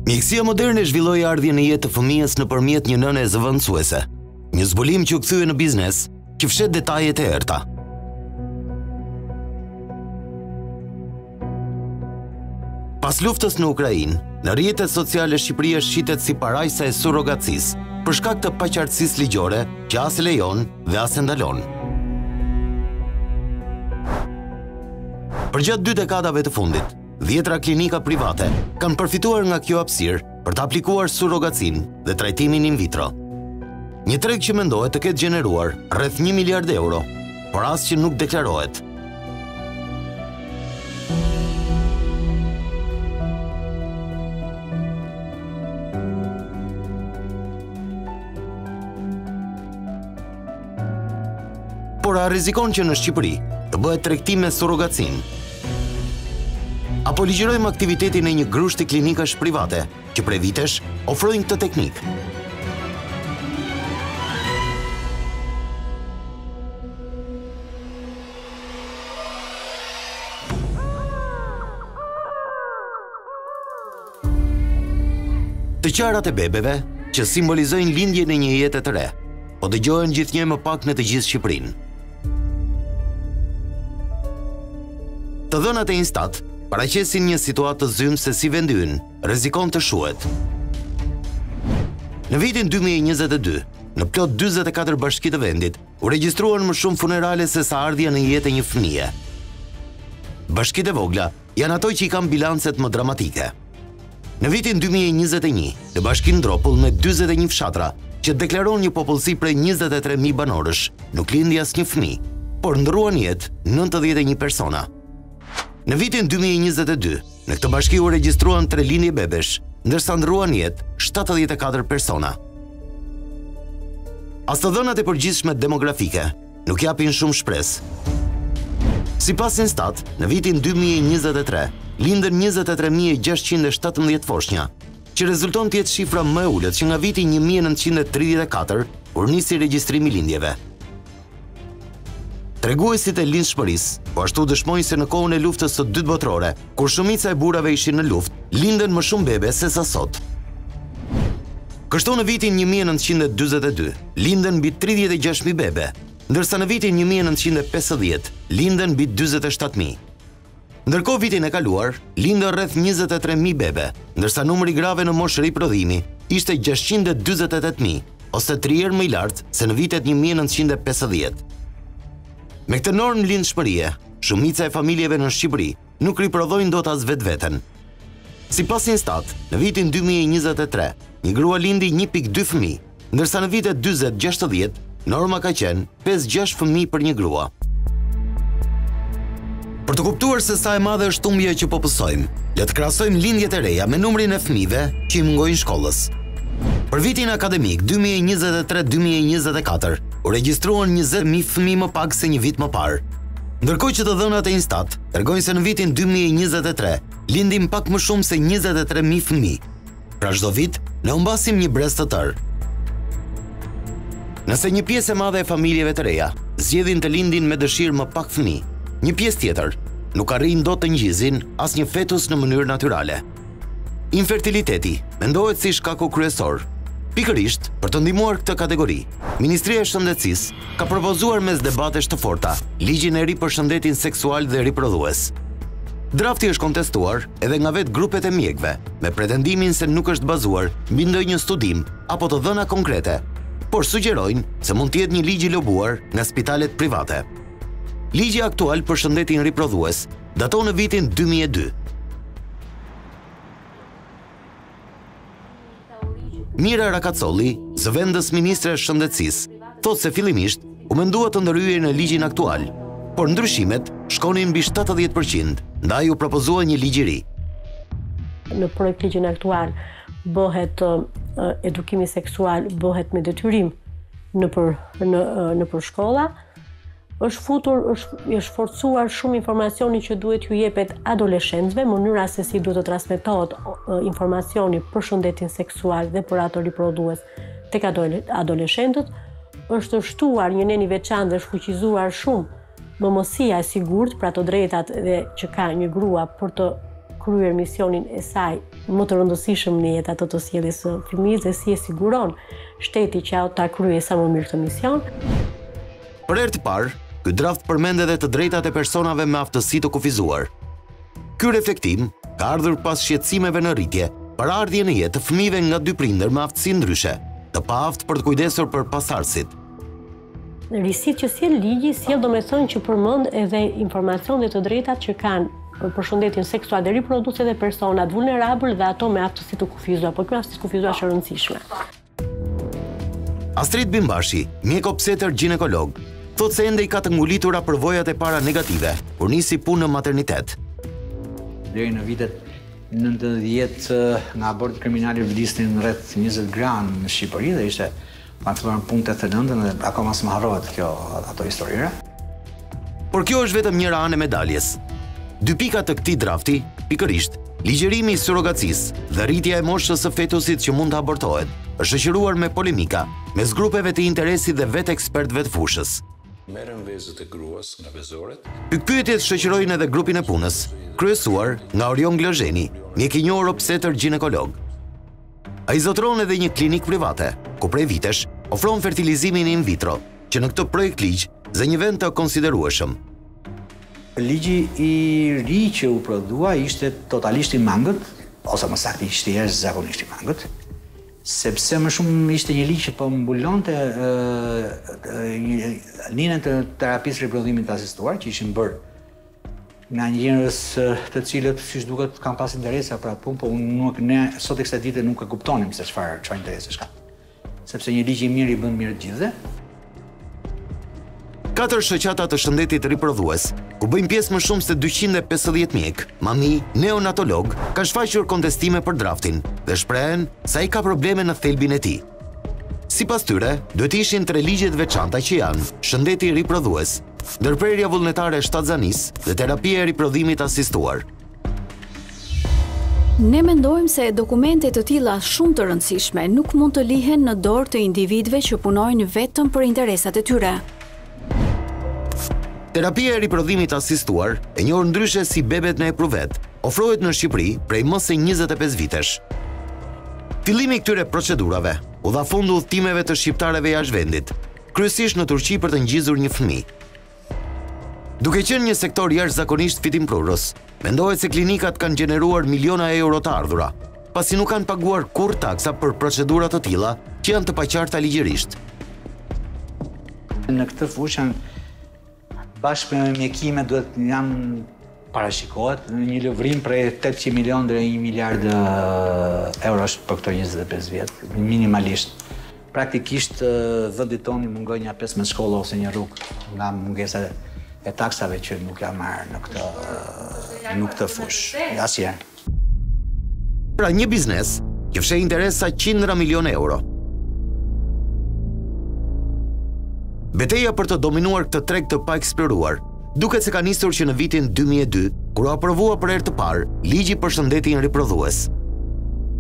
Mjekësia moderne zhvilloi ardhjen në jetë të fëmijës nëpërmjet një nëne zëvendësuese, një zbulim që u kthye në biznes, që fshet detajet e errta. Pas luftës në Ukrainë, në rrjetet sociale Shqipëria shitet si parajsa e surrogacisë, për shkak të paqartësisë ligjore që as e lejon dhe as e ndalon. Përgjatë 2 dekadave të fundit, 10 klinika private kanë përfituar nga kjo hapësirë për të aplikuar surrogacinë dhe trajtimin in vitro. Një treg që mendohet të ketë gjeneruar rreth 1 miliard euro, por as që nuk deklarohet. Por a rrezikon që në Shqipëri të bëhet tregtim me surrogacinë? Apo ligjërojmë aktivitetin e një grushti klinikash private, që prej vitesh ofrojnë këtë teknikë? Të qarat e bebeve, që simbolizojnë lindjen e një jete të re, po dëgjohen gjithnjë më pak në të gjithë Shqipërinë. Të dhënat e Instat paraqesin një situatë të zymë se si vendi ynë rrezikon të shuhet. Në vitin 2022, në plot 44 bashki të vendit, u regjistruan më shumë funerale se sa ardhja në jetë e një fëmije. Bashkitë e vogla janë ato që i kanë bilancet më dramatike. Në vitin 2021, në bashkinë Ndropull me 41 fshatra, që deklaron një popullsi prej 23.000 banorësh, nuk lindi asnjë fëmijë, por ndruan jetë 91 persona. Në vitin 2022, në këtë bashki u regjistruan 3 lindje bebesh, ndërsa ndruan jetë 74 persona. As të dhënat e përgjithshme demografike nuk japin shumë shpresë. Sipas Instat, në vitin 2023, lindën 23.617 foshnja, që rezulton të jetë shifra më e ulët që nga viti 1934, kur nisi regjistrimi lindjeve. Treguesit e lindshmërisë po ashtu dëshmojnë se në kohën e luftës së dytë botërore, kur shumica e burrave ishin në luftë, lindën më shumë bebe se sa sot. Kështu në vitin 1942, lindën mbi 36.000 bebe, ndërsa në vitin 1950, lindën mbi 47.000. Ndërkohë vitin e kaluar, lindën rreth 23.000 bebe, ndërsa numri grave në moshë riprodhimi ishte 648.000, ose 3 herë më i lartë se në vitet 1950. Me këtë normë lindshmërie, shumica e familjeve në Shqipëri nuk riprodhojnë dot as vetveten. Sipas Instat, në vitin 2023, një grua lindi 1.2 fëmijë, ndërsa në vitet 40-60, norma ka qenë 5-6 fëmijë për një grua. Për të kuptuar se sa e madhe është humbja që po pësojmë, le të krahasojmë lindjet e reja me numrin e fëmijëve që i mungojnë shkollës. Për vitin akademik 2023-2024, u regjistruan 20.000 fëmijë më pak se një vit më parë. Ndërkohë që të dhënat e Instat tregojnë se në vitin 2023 lindim pak më shumë se 23.000 fëmijë. Pra çdo vit ne humbasim një brez të tërë. Nëse një pjesë e madhe e familjeve të reja zgjedhin të lindin me dëshirë më pak fëmijë, një pjesë tjetër nuk arrin dot të ngjizin asnjë fetus në mënyrë natyrale. Infertiliteti mendohet si shkaku kryesor. Pikërisht, për të ndihmuar këtë kategori, Ministria e Shëndetësisë ka propozuar mes debatesh të forta ligjin e ri për shëndetin seksual dhe riprodhues. Drafti është kontestuar edhe nga vetë grupet e mjekëve, me pretendimin se nuk është bazuar mbi ndonjë studim apo të dhëna konkrete, por sugjerojnë se mund të jetë një ligj i lobuar nga spitalet private. Ligji aktual për shëndetin riprodhues daton në vitin 2002. Mira Rakacolli, zëvendës ministre e Shëndetësisë, thotë se fillimisht u mendua të ndërhyej në ligjin aktual, por ndryshimet shkonin mbi 70%, ndaj u propozua një ligj i ri. Në projekt ligjin aktual bëhet edukimi seksual bëhet me detyrim nëpër shkolla. Është forcuar shumë informacioni që duhet ju jepet adoleshentëve, mënyra se si duhet të transmetohet informacioni për shëndetin seksual dhe për ato riprodhues tek adoleshentët. Është shtuar një nen i veçantë dhe është fuqizuar shumë mëmësia e sigurt për ato drejtat dhe që ka një grua për të kryer misionin e saj më të rëndësishëm në jetë ato të sjelljes së fëmijës dhe si e siguron shteti që ta kryejë sa më mirë këtë mision. Për herë të parë, ky draft përmend edhe të drejtat e personave me aftësi të kufizuar. Ky reflektim ka ardhur pas shqetësimeve në rritje për ardhjen në jetë të fëmijëve nga dy prindër me aftësi ndryshe, të paaftë për të kujdesur për pasardhësit. Risitë që sjell ligji sjell domethënë që përmend edhe informacion dhe të drejtat që kanë përshëndetjen seksual dhe riprodukse dhe personat vulnerabël dhe ato me aftësi të kufizuar, por kjo aftësi të kufizuar është e rëndësishme. Astrid Bimbashi, mjek-obstetër ginekolog, thotë se ende i ka të ngulitura përvojat e para negative kur nisi punë në maternitet. Deri në vitet 90 nga abortet kriminale vlisnin rreth 20 gra në Shqipëri dhe ishte kanë filluar punë të thënëndën dhe akoma s'më harrohet ato historira. Por kjo është vetëm njëra anë e medaljes. Dy pikat të këtij drafti, pikërisht, ligjërimi i surrogacisë dhe rritja e moshës së fetusit që mund të abortohet, është shoqëruar me polemika mes grupeve të interesit dhe vetë ekspertëve të fushës. Merren vezët e gruas nga vezoret. Pikpyetjet shoqërojnë edhe grupin e punës, kryesuar nga Orion Glozheni, mjek i njohur obstetër ginekolog. Ai zotron edhe një klinikë private, ku prej vitesh ofron fertilizimin in vitro, që në këtë projekt ligj zë një vend të konsiderueshëm. Ligji i ri që u prodhua ishte totalisht i mangët, ose më saktë ishte jashtëzakonisht i mangët, sepse më shumë ishte një ligj që po mbulonte linën të terapisë riprodhimit të asistuar, që ishin bërë nga njerëz të cilët, siç duket, kanë pas interesa për atë punë, po ne sot e kësaj dite nuk e kuptonim se çfarë interesi ka. Sepse një ligj i mirë i bën mirë të gjithëve. 4 shoqata të shëndetit riprodhues, ku bëjnë pjesë më shumë se 250 mjek, mami, neonatolog, ka shfaqur kontestime për draftin dhe shprehen se ai ka probleme në thelbin e tij. Sipas tyre, duhet ishin 3 ligje të veçanta që janë shëndeti riprodhues, ndërprerja vullnetare shtatzanisë dhe terapia e riprodhimit asistuar. Ne mendojmë se dokumente të tilla shumë të rëndësishme nuk mund të lihen në dorë të individëve që punojnë vetëm për interesat e tyre. Terapia e riprodhimit asistuar, e njohur ndryshe si bebet në epruvet, ofrohet në Shqipëri prej më se 25 vitesh. Fillimi i këtyre procedurave u dha fund udhëtimeve të shqiptarëve jashtë vendit, kryesisht në Turqi për të ngjizur një fëmijë. Duke qenë një sektor jashtëzakonisht fitimprurës, mendohet se klinikat kanë gjeneruar miliona euro të ardhura, pasi nuk kanë paguar kurrë taksa për procedura të tilla që janë të paqarta ligjërisht. Në këtë fushë bashkë me mjekime duhet janë parashikohet një lëvrim prej 800 milion deri 1 miliard eurosh për këto 25 vjet, minimalisht. Praktikisht vendit tonë mungoj një 15 shkolla ose një rrugë nga mungesa e taksave që nuk ja marrë në këtë fushë, asnjëherë. Pra një biznes që fsheh interesa qindra milionë euro. Betejë për të dominuar këtë treg të paeksploruar, duket se ka nisur që në vitin 2002, kur u aprovua për herë të parë ligji për shëndetin riprodhues.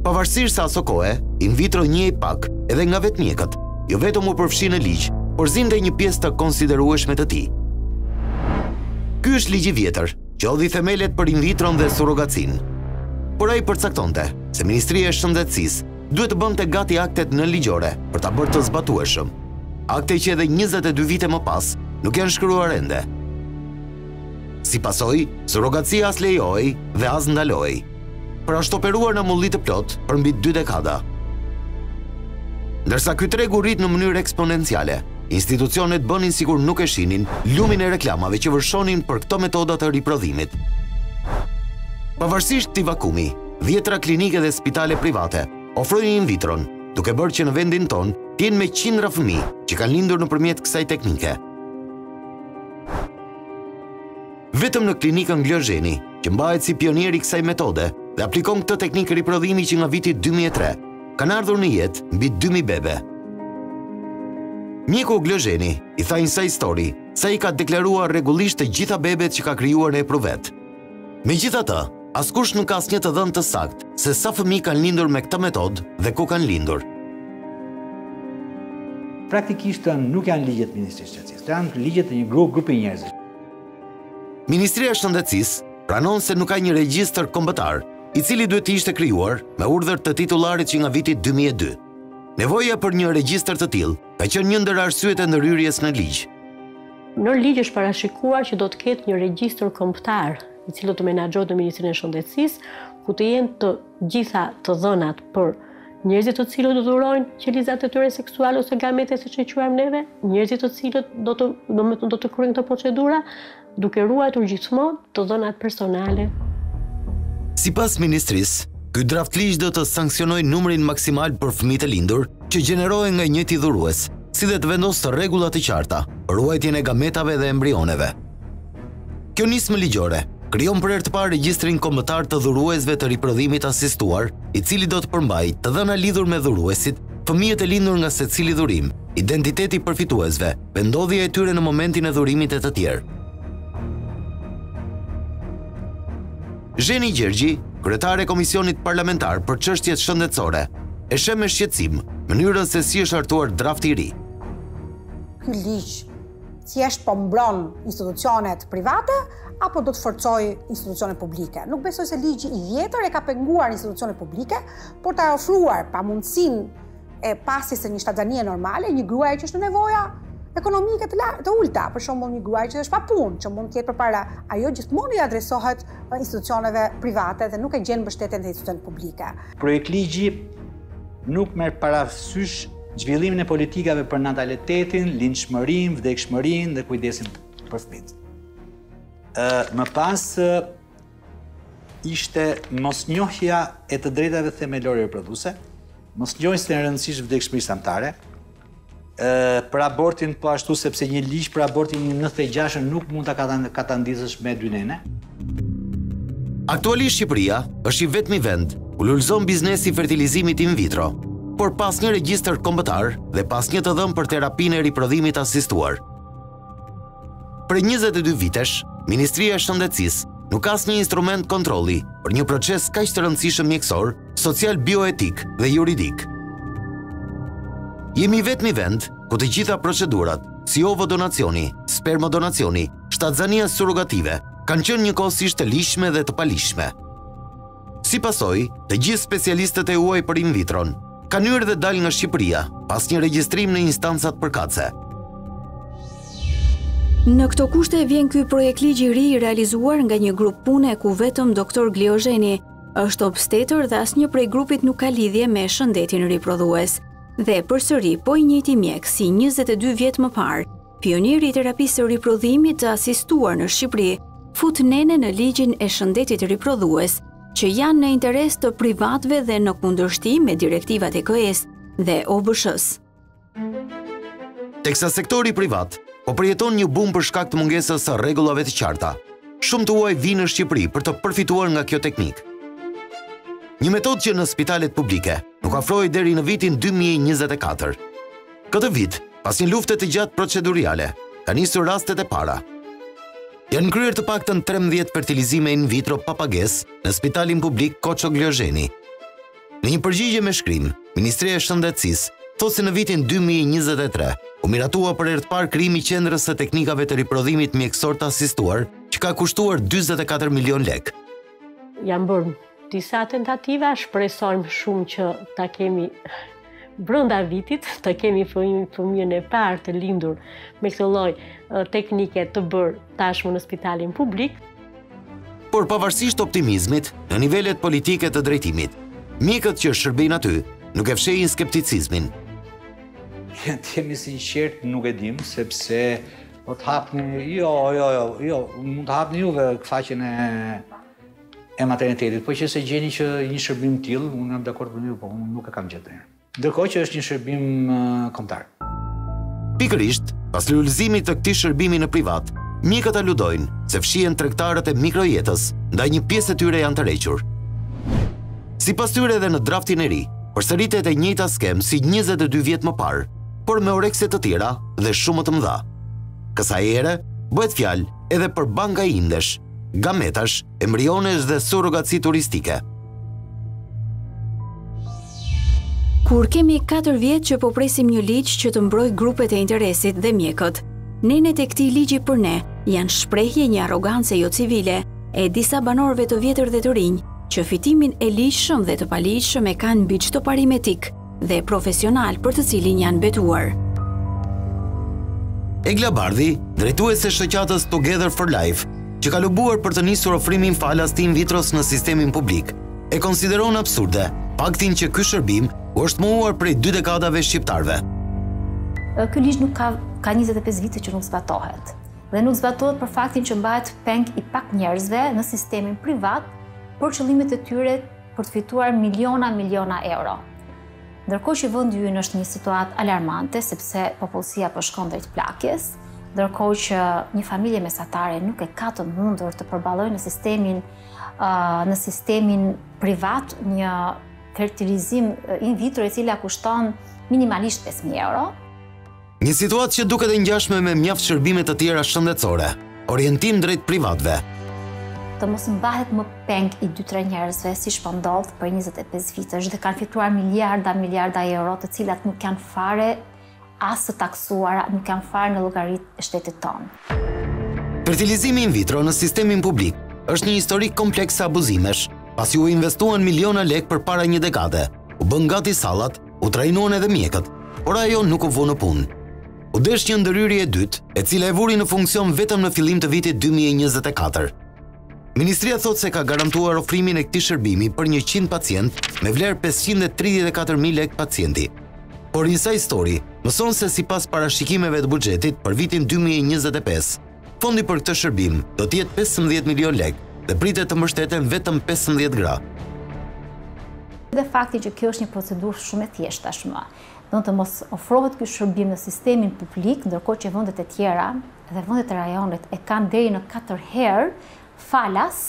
Pavarësisht se aso kohe, in vitro njihej pak edhe nga vetë mjekët, jo vetëm u përfshi në ligj, por zinte një pjesë të konsiderueshme të tij. Ky është ligj i vjetër, që hodhi themelet për in vitron dhe surrogacin. Por ai përcaktonte se Ministria e Shëndetësisë duhet të bënte gati aktet nënligjore për ta bërë të zbatueshëm. Akte që edhe 22 vite më pas nuk janë shkruar ende. Si pasojë, surrogacia as lejohej dhe as ndalohej. Për ashtu operuar në mulli të plot për mbi 2 dekada. Ndërsa ky treg u rrit në mënyrë eksponenciale, institucionet bënin sikur nuk e shihnin lumin e reklamave që vërshonin për këto metoda të riprodhimit. Pavarësisht këtij vakumi, 10 klinike dhe spitale private ofrojnë in vitron, duke bërë që në vendin ton t'jenë me qindra fëmijë që kanë lindur nëpërmjet kësaj teknike. Vetëm në klinikën Glozheni, që mbahet si pionier i kësaj metode dhe aplikon këtë teknikë riprodhimi që nga viti 2003, kanë ardhur në jetë mbi 2000 bebe. Mjeku Glozheni i tha njësaj histori se ai ka deklaruar rregullisht të gjitha bebet që ka krijuar në epruvet. Megjithatë, askush nuk ka asnjë të dhënë të saktë se sa fëmijë kanë lindur me këtë metodë dhe ku kanë lindur. Praktikisht nuk janë ligjet të Ministrisë së Shëndetësisë, janë ligjet të një grupi njerëzish. Ministria e Shëndetësisë pranon se nuk ka një regjistër kombëtar, i cili duhet të ishte krijuar me urdhër të titullarit që nga viti 2002. Nevoja për një regjistër të tillë ka qenë një ndër arsyet e ndërhyrjes në ligj. Në ligj është parashikuar që do të ketë një regjistër kombëtar, i cili do të menaxhohet në Ministrinë e Shëndetësisë, ku të jenë të gjitha të dhënat për njerëzit të cilët do të urojnë qelizat e tyre seksuale ose gamete siç e quajmë neve, njerëzit të cilët do të kryejnë këtë procedura, duke ruajtur gjithmonë të dhënat personale. Sipas ministrisë, ky draft ligj do të sanksionojë numrin maksimal për fëmijët e lindur që gjenerohen nga njëjti dhurues, si dhe të vendosë rregulla të qarta për ruajtjen e gametave dhe embrioneve. Kjo nismë ligjore krijon për herë të parë regjistrin kombëtar të dhuruesve të riprodhimit asistuar, i cili do të përmbajë të dhëna lidhur me dhuruesit, fëmijët e lindur nga secili dhurim, identiteti i përfituesve, vendodhja e tyre në momentin e dhurimit e të tjerë. Zheni Gjergji, kryetare e Komisionit Parlamentar për Çështjet Shëndetësore, e sheh me shqetësim mënyrën se si është hartuar drafti i ri. Ky ligj thjesht po mbron institucionet private apo do të forcojë institucionet publike. Nuk besoj se ligji i vjetër e ka penguar institucionet publike, por ta ofruar pamundësinë e pasjes së një shtatzanie normale, një gruaje që është në nevoja ekonomike të ulta, për shembull një gruaje që është pa punë, që mund të jetë përpara, ajo gjithmonë i adresohet institucioneve private dhe nuk e gjen mbështetjen e institucioneve publike. Projekt ligji nuk merr parasysh zhvillimin e politikave për natalitetin, lindshmërinë, vdekshmërinë dhe kujdesin për fëmijët. Më pas ishte mosnjohja e të drejtave themelore reprodhuese, mosnjohja e rëndësishme vdekshmërisë anëtare, për abortin po ashtu sepse një ligj për abortin një 96 nuk mund ta katandizësh me dy nene. Aktualisht Shqipëria është i vetmi vend ku lulëzon biznesi i fertilizimit in vitro, por pas një regjistër kombëtar dhe pas një të dhënë për terapinë e riprodhimit asistuar. Për 22 vitesh, Ministria e Shëndetësisë nuk ka asnjë instrument kontrolli për një proces kaq të rëndësishëm mjekësor, social, bioetik dhe juridik. Jemi vetmi vend ku të gjitha procedurat, si ovodonacioni, spermodonacioni, shtatzania surrogative, kanë qenë njëkohësisht të lishme dhe të palishme. Si pasojë, të gjithë specialistët e huaj për in vitron kanë hyrë dhe dalë nga Shqipëria pas një regjistrim në instancat përkatëse. Në këto kushte vjen ky projekt ligj i ri realizuar nga një grup pune ku vetëm doktor Gliozheni është obstetër dhe asnjë prej grupit nuk ka lidhje me shëndetin riprodhues. Dhe përsëri po i njëjti mjek si 22 vjet më parë, pionieri i terapisë së riprodhimit të asistuar në Shqipëri, fut nene në ligjin e shëndetit riprodhues, që janë në interes të privatëve dhe në kundërshtim me direktivat e KS dhe OBSH-s. Teksa sektori privat po përjeton një bum për shkak të mungesës së rregullave të qarta. Shumë të huaj vinë në Shqipëri për të përfituar nga kjo teknikë. Një metodë që në spitalet publike nuk afrohej deri në vitin 2024. Këtë vit, pas një lufte të gjatë proceduriale, ka nisur rastet e para. Janë kryer të paktën 13 fertilizime in vitro pa pagesë në spitalin publik Koço Gliozheni. Në një përgjigje me shkrim, Ministria e Shëndetësisë thotë se në vitin 2023 u miratua për herë të parë krijimi i qendrës së teknikave të riprodhimit mjekësor të asistuar, që ka kushtuar 44 milion lekë. Janë bërë disa tentativa, shpresojmë shumë që ta kemi brenda vitit, ta kemi fëmijën e parë të lindur me këtë lloj teknike të bërë tashmë në spitalin publik. Por pavarësisht optimizmit në nivelet politike të drejtimit, mjekët që shërbejnë aty nuk e fshehin skepticizmin. Të jemi sinqert, nuk e dim, sepse do të hapni, mund të hapni juve faqen e maternitetit, po që se gjeni që një shërbim tillë, unë jam dakord me ju, po unë nuk e kam gjetur. Ndërkohë që është një shërbim kombëtar. Pikërisht, pas lulëzimit të këtij shërbimi në privat, mjekët aludojnë se fshihen tregtarët e mikrojetës, ndaj një pjesë e tyre janë të rrequr. Sipas tyre edhe në draftin e ri, përsëritet e njëjta skemë si 22 vjet më parë, por me orekse të tjera dhe shumë më të mëdha. Kësaj ere bëhet fjalë edhe për banka indesh, gametash, embrionesh dhe surrogaci turistike. Kur kemi 4 vjet që po presim një ligj që të mbroj grupet e interesit dhe mjekët, nenet e këtij ligji për ne janë shprehje një arrogancë jo civile, e disa banorëve të vjetër dhe të rinj që fitimin e ligjshëm dhe të paligjshëm e kanë mbi çdo parim etik dhe profesional për të cilin janë betuar. Egla Bardhi, drejtuese shoqatës Together for Life, që ka lobuar për të nisur ofrimin falas të in vitros në sistemin publik, e konsideron absurde faktin që ky shërbim u është mohuar prej 2 dekadave shqiptarëve. Ky ligj nuk ka 25 vite që nuk zbatohet. Dhe nuk zbatohet për faktin që mbahet peng i pak njerëzve në sistemin privat për qëllimet e tyre për të fituar miliona euro. Ndërkohë që vendi ynë është një situatë alarmante sepse popullsia po shkon drejt plakjes, ndërkohë që një familje mesatare nuk e ka të mundur të përballojë në sistemin privat një fertilizim in vitro i cila kushton minimalisht 5.000 euro. Një situatë që duket e ngjashme me mjaft shërbime të tjera shëndetësore, orientim drejt privatëve. Të mos mbahet më peng i 2-3 njerëzve si shpëndodh për 25 vitesh dhe kanë fituar miliarda euro të cilat nuk janë fare as të taksuara, nuk janë fare në llogaritë e shtetit tonë. Fertilizimi in vitro në sistemin publik është një histori kompleks e abuzimesh, pasi u investuan miliona lek për para një dekade, u bën gati sallat, u trajnuan edhe mjekët, por ajo nuk u vu në punë. U desh një ndërhyrje e dytë, e cila e vuri në funksion vetëm në fillim të vitit 2024. Ministria thot se ka garantuar ofrimin e këtij shërbimi për 100 pacient me vlerë 534.000 lek pacienti. Por njësa histori mëson se sipas parashikimeve të buxhetit për vitin 2025, fondi për këtë shërbim do të jetë 15 milion lek dhe pritet të mbështeten vetëm 15 gra. Dhe fakti që kjo është një procedurë shumë e thjeshtë tashmë. Do të mos ofrohet ky shërbim në sistemin publik, ndërkohë që vendet e tjera dhe vendet e rajonit e kanë deri në 4 herë falas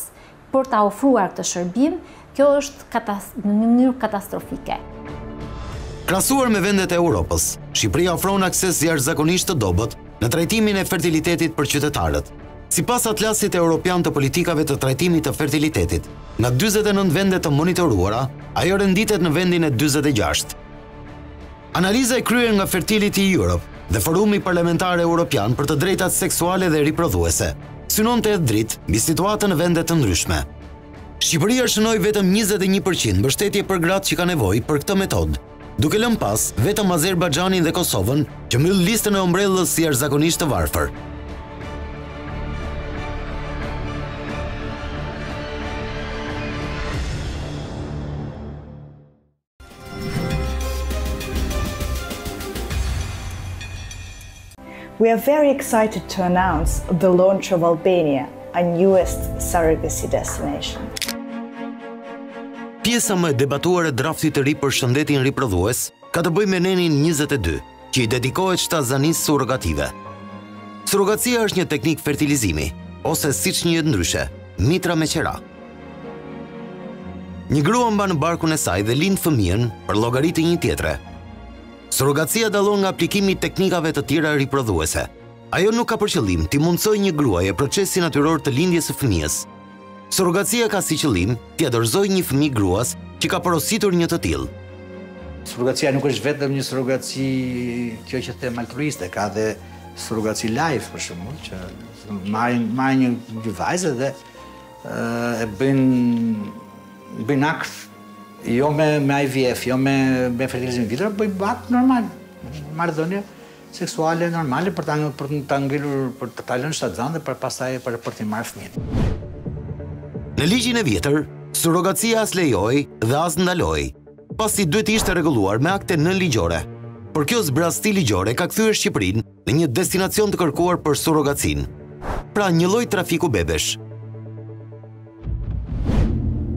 për ta ofruar këtë shërbim, kjo është në mënyrë katastrofike. Krahasuar me vendet e Europës, Shqipëria ofron akses jashtëzakonisht të dobët në trajtimin e fertilitetit për qytetarët. Sipas Atlasit Evropian të politikave të trajtimit të fertilitetit, nga 49 vende të monitoruara, ajo renditet në vendin e 46. Analiza e kryer nga Fertility Europe dhe Forumi Parlamentar Evropian për të drejtat seksuale dhe riprodhuese synonte edhe dritë mbi situatën në vende të ndryshme. Shqipëria shënoi vetëm 21% mbështetje për gratë që ka nevojë për këtë metodë, duke lënë pas vetëm Azerbajxhanin dhe Kosovën që mbyll listën e ombrellës si jashtëzakonisht të varfër. We are very excited to announce the launch of Albania, our newest surrogacy destination. Pjesa më e debatuar e draftit të ri për shëndetin riprodhues ka të bëjë me nenin 22, që i dedikohet shtazanisë surrogative. Surrogacia është një teknik fertilizimi, ose siç njihet ndryshe, mitra me qera. Një grua mban në barkun e saj dhe lind fëmijën për llogari të një tjetre. Surrogacia dallon nga aplikimi i teknikave të tjera riprodhuese. Ajo nuk ka për qëllim t'i mundsojë një gruaje procesin natyror të lindjes së fëmijës. Surrogacia ka si qëllim t'i dorëzojë një fëmijë gruas që ka porositur një të tillë. Surrogacia nuk është vetëm një surrogaci kjo që them altruiste, ka dhe surrogaci live për shembull, që marrin një vajzë dhe e bëjnë akt jo me IVF, jo me fertilizim in vitro, bëjnë akt normal, marrëdhënie seksuale normale për ta ngelur, për ta lënë shtatzan dhe pastaj për t'i marrë fëmijën. Në ligjin e vjetër, surrogacia as lejohej dhe as ndalojej, pasi duhet ishte rregulluar me akte nënligjore. Por kjo zbrasti ligjore ka kthyer Shqipërinë në një destinacion të kërkuar për surrogacinë. Pra një lloj trafiku bebesh.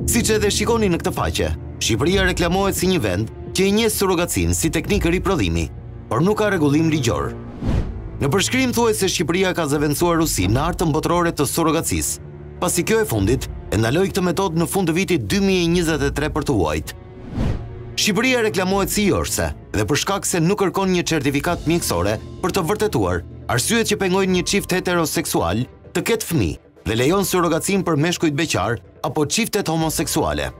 Siç edhe shikoni në këtë faqe, Shqipëria reklamohet si një vend që e njeh surrogacinë si teknikë riprodhimi, por nuk ka rregullim ligjor. Në përshkrim thuhet se Shqipëria ka zëvendësuar Rusinë në artën botërore të surrogacisë, pasi kjo e fundit e ndaloi këtë metodë në fund të vitit 2023 për të huajt. Shqipëria reklamohet si jorse dhe për shkak se nuk kërkon një certifikat mjekësore për të vërtetuar arsyet që pengojnë një çift heteroseksual të ketë fëmijë dhe lejon surrogacinë për meshkujt beqar apo çiftet homoseksuale.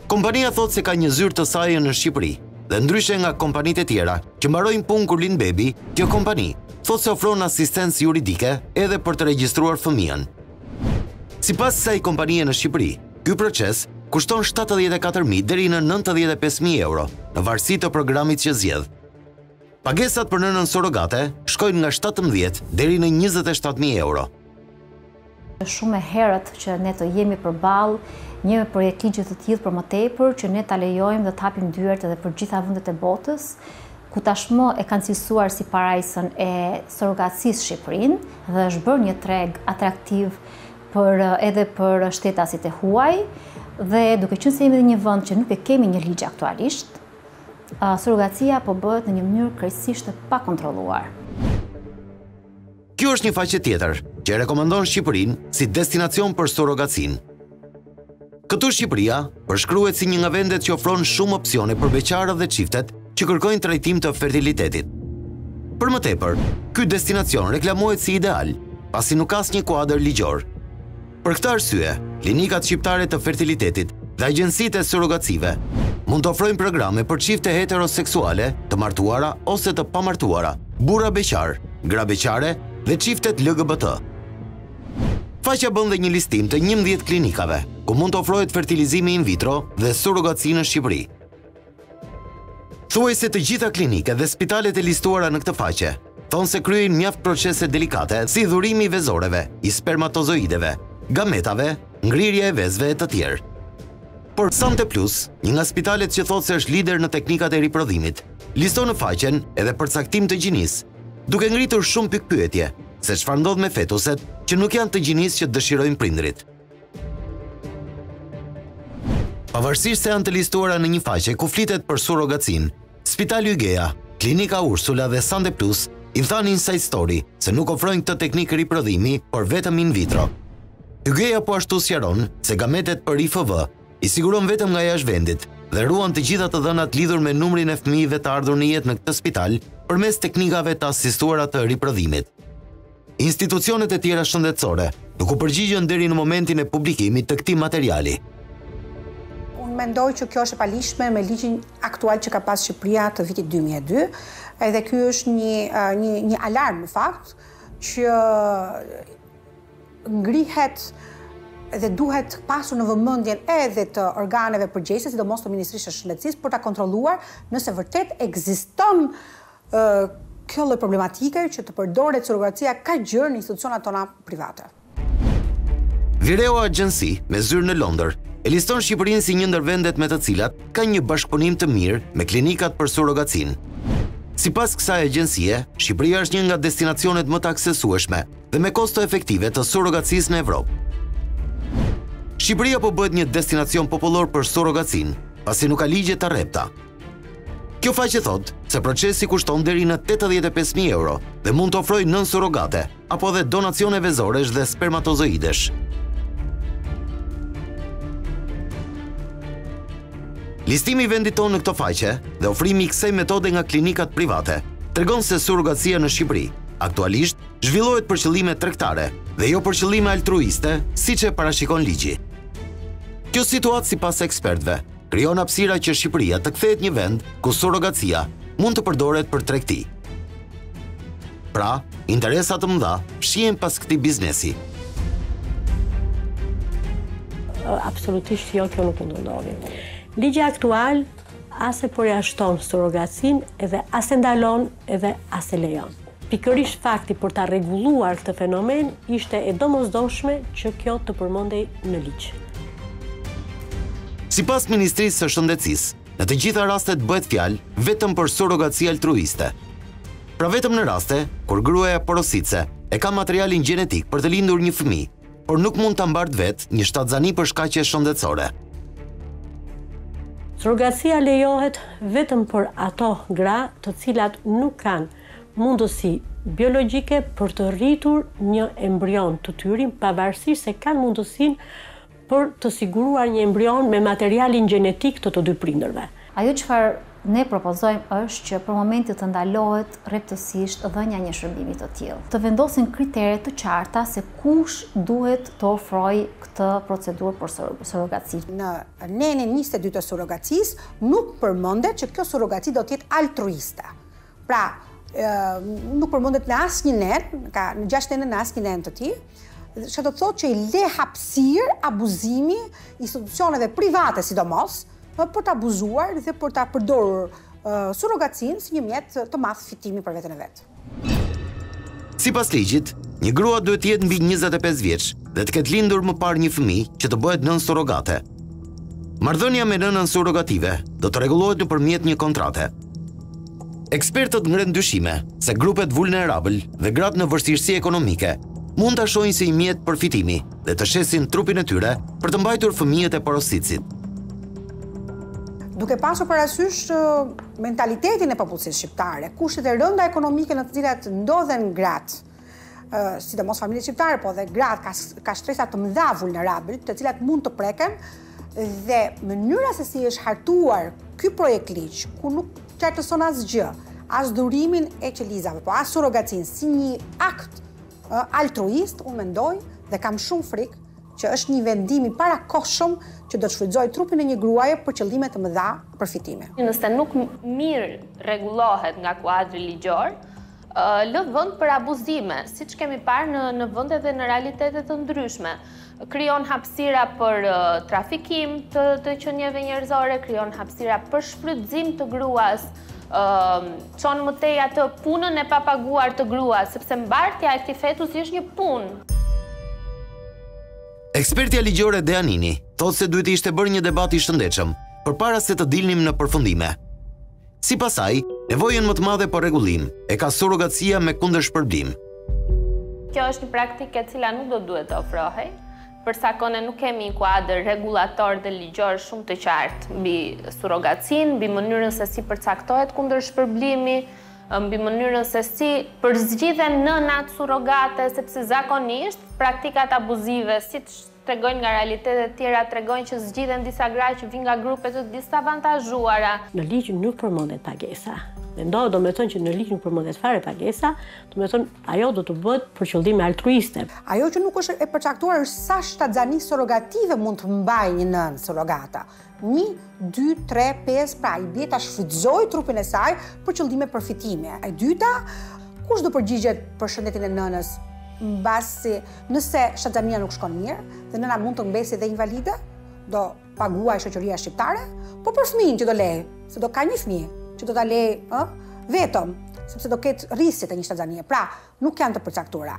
Kompania thot se ka një zyrë të saj në Shqipëri dhe ndryshe nga kompanitë e tjera që mbarojnë punë kur lind bebi, kjo kompani thot se ofron asistencë juridike edhe për të regjistruar fëmijën. Sipas kësaj kompanie në Shqipëri, ky proces kushton 74.000 deri në 95.000 euro, në varësi të programit që zgjedh. Pagesat për nënën surrogate shkojnë nga 17 deri në 27.000 euro. Shumë e herët që ne të jemi përballë një projekt ligji të tillë për më tepër, që ne ta lejojmë dhe të hapim dyert edhe për gjitha vendet e botës, ku tashmë e kanë cilësuar si parajsën e surrogacisë Shqipërinë dhe është bërë një treg atraktiv edhe për shtetasit e huaj, dhe duke qenë se jemi në një vend që nuk e kemi një ligj aktualisht, surrogacia po bëhet në një mënyrë krejtësisht e pakontrolluar. Kjo është një faqe tjetër që e rekomandon Shqipërinë si destinacion për surrogacinë. Këtu Shqipëria përshkruhet si një nga vendet që ofron shumë opsione për beqarët dhe çiftet që kërkojnë trajtim të fertilitetit. Për më tepër, ky destinacion reklamohet si ideal, pasi nuk ka asnjë kuadër ligjor. Për këtë arsye, klinikat shqiptare të fertilitetit dhe agjencitë e surrogacive mund të ofrojnë programe për çifte heteroseksuale, të martuara ose të pamartuara, burra beqar, gra beqare dhe çiftet LGBT. Faqja bën dhe një listim të 11 klinikave ku mund të ofrohet fertilizimi in vitro dhe surrogaci në Shqipëri. Thuajse të gjitha kliniket dhe spitalet e listuara në këtë faqe thonë se kryejnë mjaft procese delikate si dhurimi i vezoreve, i spermatozoideve, gametave, ngrirja e vezëve e të tjerë. Por Sante Plus, një nga spitalet që thotë se është lider në teknikat e riprodhimit, liston në faqen edhe përcaktim të gjinisë, duke ngritur shumë pikpyetje se çfarë ndodh me fetuset që nuk janë të gjinisë që dëshirojnë prindrit. Pavarësisht se janë të listuara në një faqe ku flitet për surrogacinë, Spitali Ygea, Klinika Ursula dhe Sante Plus i thanë Inside Story se nuk ofrojnë këtë teknikë riprodhimi, por vetëm in vitro. Ygea po ashtu sqaron se gametet për IFV i siguron vetëm nga jashtë vendit dhe ruan të gjitha të dhënat lidhur me numrin e fëmijëve të ardhur në jetë në këtë spital përmes teknikave të asistuara të riprodhimit. Institucionet e tjera shëndetësore nuk u përgjigjen deri në momentin e publikimit të këtij materiali. Unë mendoj që kjo është e palishme me ligjin aktual që ka pas Shqipëria të vitit 2002, edhe ky është një alarm në fakt që ngrihet dhe duhet pasur në vëmendjen edhe të organeve përgjegjëse, sidomos të Ministrisë së Shëndetësisë, për ta kontrolluar nëse vërtet ekziston kjo lloj problematike që të përdoret surrogacia ka gjë në institucionat tona private. Vireo Agency, me zyrë në Londër, e liston Shqipërinë si një ndër vendet me të cilat ka një bashkëpunim të mirë me klinikat për surrogacinë. Sipas kësaj agjencie, Shqipëria është një nga destinacionet më të aksesueshme dhe me kosto efektive të surrogacisë në Evropë. Shqipëria po bëhet një destinacion popullor për surrogacinë, pasi nuk ka ligje të rrepta. Kjo faqe thotë se procesi kushton deri në 85.000 euro dhe mund të ofrojë nën surrogate apo dhe donacione vezoresh dhe spermatozoidesh. Listimi i vendit tonë në këtë faqe dhe ofrimi i kësaj metode nga klinikat private tregon se surrogacia në Shqipëri aktualisht zhvillohet për qëllime tregtare dhe jo për qëllime altruiste, siç e parashikon ligji. Kjo situatë sipas ekspertëve krijon hapësira që Shqipëria të kthehet një vend ku surrogacia mund të përdoret për tregti. Pra, interesa të mëdha shihen pas këtij biznesi. Absolutisht jo, kjo nuk ndodhi. Ligji aktual as e përjashton surrogacinë, edhe as e ndalon, edhe as e lejon. Pikërisht fakti për ta rregulluar këtë fenomen ishte e domosdoshme që kjo të përmendej në ligj. Sipas Ministrisë së Shëndetësisë, në të gjitha rastet bëhet fjalë vetëm për surrogaci altruiste. Pra vetëm në raste kur gruaja porositse e ka materialin gjenetik për të lindur një fëmijë, por nuk mund ta mbart vetë një shtatzani për shkaqe shëndetësore. Surrogacia lejohet vetëm për ato gra të cilat nuk kanë mundësi biologjike për të rritur një embrion të tyre, pavarësisht se kanë mundësinë për të siguruar një embrion me materialin gjenetik të dy prindërve. Ajo çfarë ne propozojmë është që për momentin të ndalohet rreptësisht dhënia një shërbimi të tillë. Të vendosin kritere të qarta se kush duhet të ofrojë këtë procedurë për surrogaci. Në nenin 22 të surrogacisë nuk përmendet që kjo surrogaci do të jetë altruiste. Pra, nuk përmendet në asnjë nen, në 6 nenë në asnjë nen të tij, që do të thotë që i le hapësirë abuzimi institucioneve private sidomos për të abuzuar dhe për të përdorur surrogacinë si një mjet të madh fitimi për veten e vet. Sipas ligjit, një grua duhet të jetë mbi 25 vjeç dhe të ketë lindur më parë një fëmijë që të bëhet nën surrogate. Marrëdhënia me nënën surrogative do të rregullohet nëpërmjet një kontrate. Ekspertët ngren dyshime se grupet vulnerabël dhe gratë në vështirësi ekonomike mund ta shohin si një mjet përfitimi dhe të shesin trupin e tyre për të mbajtur fëmijët e porositësit. Duke pasur parasysh mentalitetin e popullsisë shqiptare, kushtet e rënda ekonomike në të cilat ndodhen gratë, sidomos familjet shqiptare, po dhe gratë ka shtresa të mëdha vulnerabël, të cilat mund të preken, dhe mënyra se si është hartuar ky projekt ligj, ku nuk qartëson asgjë, as durimin e qelizave, po as surrogacinë si një akt altruist, unë mendoj dhe kam shumë frikë që është një vendim i parakohshëm që do të shfrytëzojë trupin e një gruaje për qëllime të mëdha përfitime. Nëse nuk mirë rregullohet nga kuadri ligjor, lë vend për abuzime, siç kemi parë në vende dhe në realitete të ndryshme. Krijon hapësira për trafikim të qenieve njerëzore, krijon hapësira për shfrytëzim të gruas, çon më tej atë punën e papaguar të gruas, sepse mbartja e këtij fetusi është një punë. Ekspertja ligjore Deanini thotë se duhet ishte bërë një debat i shëndetshëm përpara se të dilnim në përfundime. Sipas saj, nevojën më të madhe për rregullim e ka surrogacia me kundërshpërblim. Kjo është një praktikë e cila nuk do duhet të ofrohej, përsa kone nuk kemi një kuadër rregulator dhe ligjor shumë të qartë mbi surrogacinë, mbi mënyrën se si përcaktohet kundërshpërblimi, mbi mënyrën se si përzgjidhen nënat surrogate, sepse zakonisht praktikat abuzive, siç tregojnë nga realitetet tjera, tregojnë që zgjidhen disa gra që vijnë nga grupe të disavantazhuara. Në ligj nuk përmendet pagesa. Do me thonë që në ligj nuk përmendet fare pagesa, do me thonë ajo do të bëhet për qëllime altruiste. Ajo që nuk është e përcaktuar është sa shtatzani surrogative mund të mbajë një nën surrogata. 1, 2, 3, 5, pra i bie ta shfrytëzojë trupin e saj për qëllime përfitime. E dyta, kush do përgjigjet për shëndetin e nënës? Mbasi nëse shtatzania nuk shkon mirë dhe nëna mund të mbesi dhe invalide, do paguaj shoqëria shqiptare, po për fëmijën që do lejë, se do ka një fëmijë që do ta lejë vetëm, sepse do ketë rrisjet e një shtatzanie. Pra, nuk janë të përcaktuara.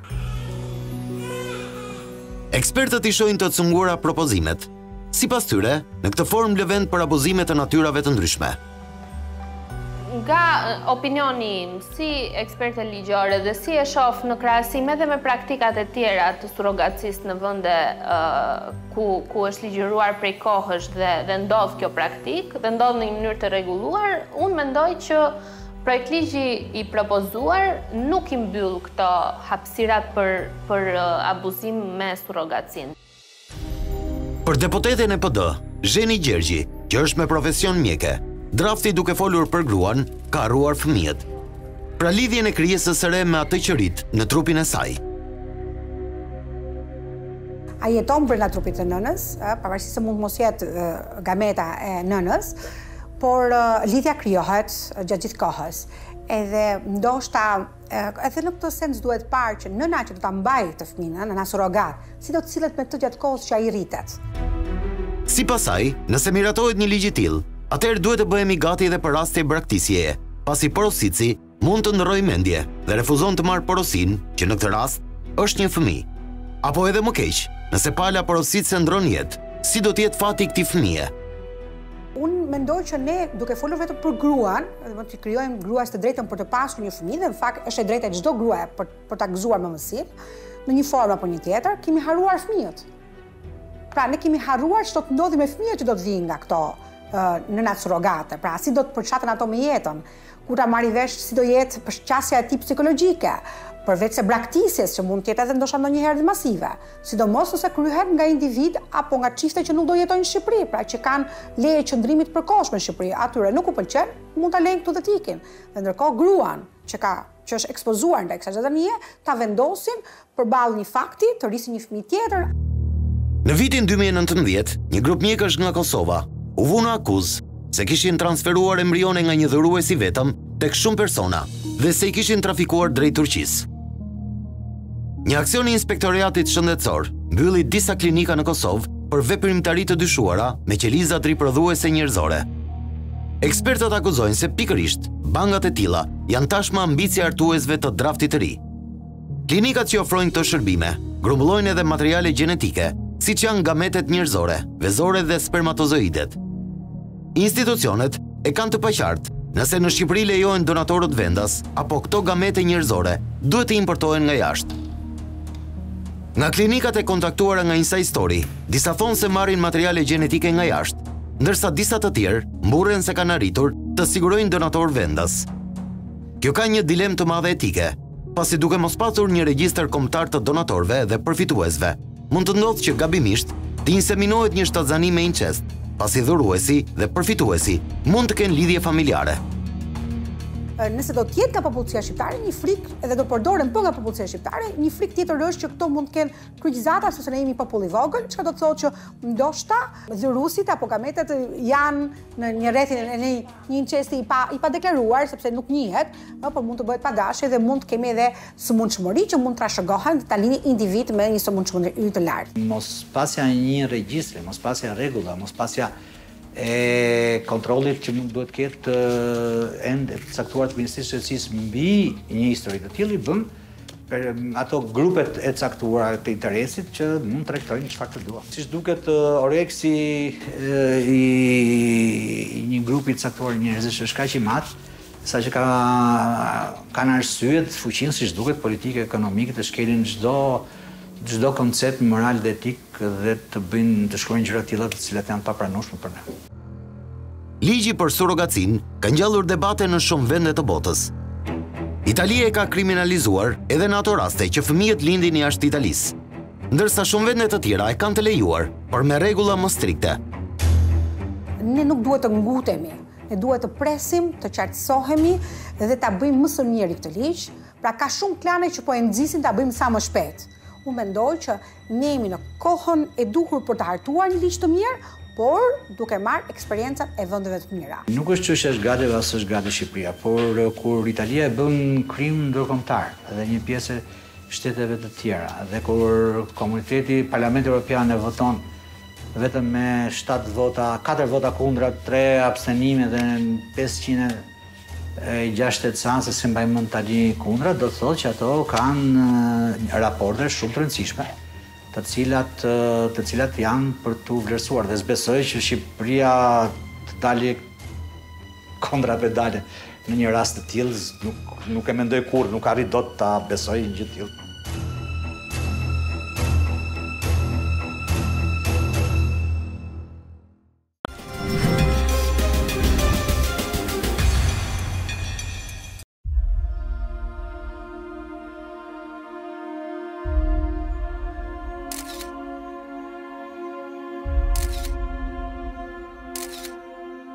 Ekspertët i shohin të cunguara propozimet. Sipas tyre, në këtë formë lë vend për abuzime të natyrave të ndryshme. Nga opinioni im, si eksperte ligjore dhe si e shoh në krahasim edhe me praktikat e tjera të surrogacisë në vende ku është ligjëruar prej kohësh dhe ndodh kjo praktikë, dhe ndodh në një mënyrë të rregulluar, unë mendoj që projekt ligji i propozuar nuk i mbyll këto hapësirat për abuzim me surrogacinë. Për deputeten e PD, Zheni Gjergji, që është me profesion mjeke, drafti duke folur për gruan, ka harruar fëmijët. Pra lidhjen e krijesës së re me atë që rit në trupin e saj. A jeton brenda trupit të nënës, pavarësisht se mund mos jetë gameta e nënës, por lidhja krijohet gjatë gjithë kohës. Edhe ndoshta edhe në këtë sens duhet parë që nëna që do ta mbajë të fëmijën, nëna surrogat, si do të sillet me të gjatë kohës që ai rritet. Sipas saj, nëse miratohet një ligj i tillë, atëherë duhet të bëhemi gati edhe për raste braktisjeje, pasi porositësi mund të ndrojë mendje dhe refuzon të marrë porosinë, që në këtë rast është një fëmijë. Apo edhe më keq, nëse pala porositëse ndron jetë, si do të jetë fati i këtij fëmije? Unë mendoj që ne, duke folur vetëm për gruan, do të krijojmë gruas të drejtën për të pasur një fëmijë, dhe në fakt është e drejta e çdo gruaje për ta gëzuar mëmësinë, në një formë apo një tjetër, kemi harruar fëmijët. Pra ne kemi harruar ç'do të ndodhi me fëmijët që do të vinë nga këto nënat surrogate, pra si do të përçaten ato me jetën, ku ta marrë vesh si do jetë përshqasja e tip psikologjike, përveç se braktisjes që mund të jetë edhe ndoshta ndonjëherë masive, sidomos nëse kryhet nga individ apo nga çifte që nuk do jetojnë në Shqipëri, pra që kanë leje qëndrimit përkohshme në Shqipëri, atyre nuk u pëlqen, mund ta lejnë këtu dhe të ikin. Dhe ndërkohë gruan që është ekspozuar ndaj kësaj xhatanie, ta vendosin përballë një fakti të rrisë një fëmijë tjetër. Në vitin 2019, një grup mjekësh nga Kosova u vu në akuzë se kishin transferuar embrione nga një dhurues i vetëm tek shumë persona dhe se i kishin trafikuar drejt Turqisë. Një aksion i Inspektoriatit Shëndetësor mbylli disa klinika në Kosovë për veprimtari të dyshuara me qelizat riprodhuese njerëzore. Ekspertët akuzojnë se pikërisht bangat e tilla janë tashmë ambicie artuesve të draftit të ri. Klinikat që ofrojnë këto shërbime grumbullojnë edhe materiale gjenetike, siç janë gametet njerëzore, vezore dhe spermatozoidet. Institucionet e kanë të paqartë nëse në Shqipëri lejohen donatorët vendas apo këto gamete njerëzore duhet të importohen nga jashtë. Nga klinikat e kontaktuara nga Inside Story, disa thonë se marrin materiale gjenetike nga jashtë, ndërsa disa të tjerë mburren se kanë arritur të sigurojnë donator vendas. Kjo ka një dilemë të madhe etike, pasi duke mos pasur një regjistër kombëtar të donatorëve dhe përfituesve, mund të ndodhë që gabimisht të inseminohet një shtatzani me incest, pasi dhuruesi dhe përfituesi mund të kenë lidhje familjare. Nëse do t'jetë nga popullsia shqiptare, një frikë, edhe do përdoren për nga popullsia shqiptare, një frikë tjetër është që këto mund të kenë kryqëzata, sepse ne jemi popull i vogël, çka do të thotë që ndoshta dhuruesit apo gametet janë në një rrethin e një incesti i pa deklaruar, sepse nuk njihet, por mund të bëhet pa dashje dhe mund të kemi edhe sëmundshmëri që mund të trashëgohen dhe ta lini individ me një sëmundshmëri të lartë. Mos pasja një regjistri, mos pasja rregulla, mos pasja e kontrollit që mund duhet ketë ende të caktuar të Ministrisë së Shëndetësisë mbi një histori të tillë i bën për ato grupet e caktuara të interesit që mund të tregtojnë çfarë të duan. Siç duket oreksi i një grupi të caktuar njerëzish është kaq i madh, saqë kanë arsye të fuqinë siç duket politike ekonomike të shkelin çdo koncept moral dhe etik dhe të shkruajnë gjëra të tilla të cilat janë papranueshme për ne. Ligji për surrogacin ka ngjallur debate në shumë vende të botës. Italia e ka kriminalizuar edhe në ato raste që fëmijët lindin jashtë Italisë, ndërsa shumë vende të tjera e kanë të lejuar, por me rregulla më strikte. Ne nuk duhet të ngutemi, ne duhet të presim, të qartësohemi dhe ta bëjmë më së miri këtë ligj. Pra ka shumë klane që po e nxisin ta bëjmë sa më shpejt. Unë mendoj që ne jemi në kohën e duhur për të hartuar një ligj të mirë, por duke marrë eksperjencat e vendeve të mira. Nuk është çështje është gati as është gati Shqipëria, por kur Italia e bën krim ndërkombëtar dhe një pjesë e shteteve të tjera, dhe kur komuniteti Parlamenti Evropian e voton vetëm me 7 vota, 4 vota kundra, 3 abstenime dhe 506 seanse se mbaj mend tani kundra, do të thotë që ato kanë raporte shumë të rëndësishme, të cilat janë për tu vlerësuar dhe zbesoj që Shqipëria të dalë kondra pedale në një rast të tillë, nuk e mendoj kurrë, nuk arrit dot ta besoj një gjë të tillë.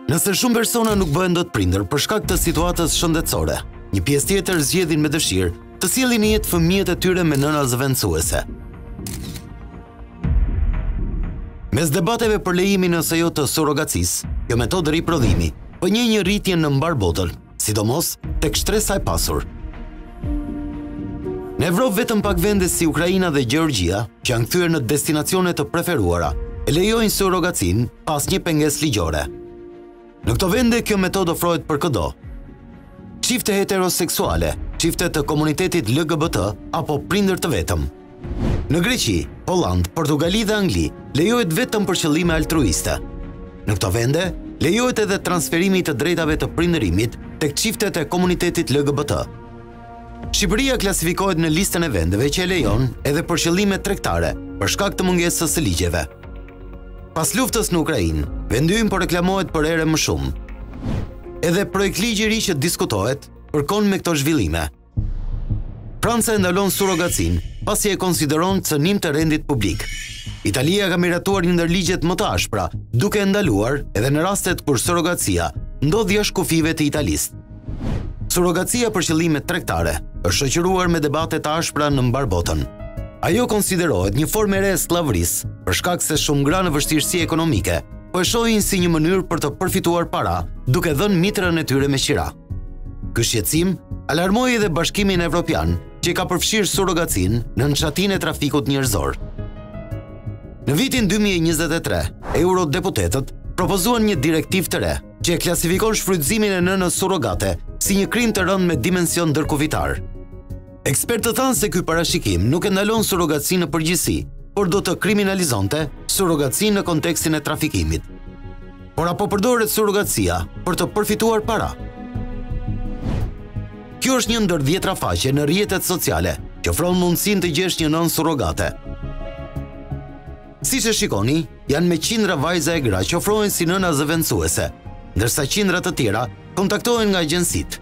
Nëse shumë persona nuk bëhen dot prindër për shkak të situatës shëndetësore, një pjesë tjetër zgjedhin me dëshirë të sjellin në jetë fëmijët e tyre me nëna zëvendësuese. Mes debateve për lejimin ose jo të surrogacisë, kjo metodë riprodhimi po njeh një rritje në mbar botën, sidomos tek shtresa e pasur. Në Evropë vetëm pak vende si Ukraina dhe Gjeorgjia, që janë kthyer në destinacione të preferuara, e lejojnë surrogacin pas një pengesë ligjore. Në këto vende kjo metodë ofrohet për çdo. Çifte heteroseksuale, çifte të komunitetit LGBT apo prindër të vetëm. Në Greqi, Holland, Portugali dhe Angli lejohet vetëm për qëllime altruiste. Në këto vende lejohet edhe transferimi i të drejtave të prindërimit tek çiftet e komunitetit LGBT. Shqipëria klasifikohet në listën e vendeve që e lejon edhe për qëllime tregtare, për shkak të mungesës së ligjeve. Pas luftës në Ukrainë, vendi ynë po reklamohet për ere më shumë. Edhe projekt ligji i ri që diskutohet përkon me këto zhvillime. Franca e ndalon surrogacin pasi e konsideron cënim të rendit publik. Italia ka miratuar një ndër ligjet më të ashpra, duke e ndaluar edhe në rastet kur surrogacia ndodh jashtë kufive të Italisë. Surrogacia për qëllime tregtare është shoqëruar me debate të ashpra në mbar botën. Ajo konsiderohet një formë e re e sllavërisë, për shkak se shumë gra në vështirësi ekonomike po e shohin si një mënyrë për të përfituar para, duke dhënë mitrën e tyre me qira. Ky shqetësim alarmoi edhe Bashkimin Evropian, që ka përfshirë surrogacin në nxatinë e trafikut njerëzor. Në vitin 2023, eurodeputetët propozuan një direktivë të re që e klasifikon shfrytëzimin e nënës surrogate si një krim të rënd me dimension ndërkufitar. Ekspertët thanë se ky parashikim nuk e ndalon surrogacinë në përgjithësi, por do të kriminalizonte surrogacinë në kontekstin e trafikimit. Por apo përdoret surrogacia për të përfituar para? Kjo është një ndër 10 faqe në rrjetet sociale që ofron mundësinë të gjesh një nënë surrogate. Siç e shikoni, janë me qindra vajza e gra që ofrohen si nëna zëvendësuese, ndërsa qindra të tjera kontaktohen nga agjensitë.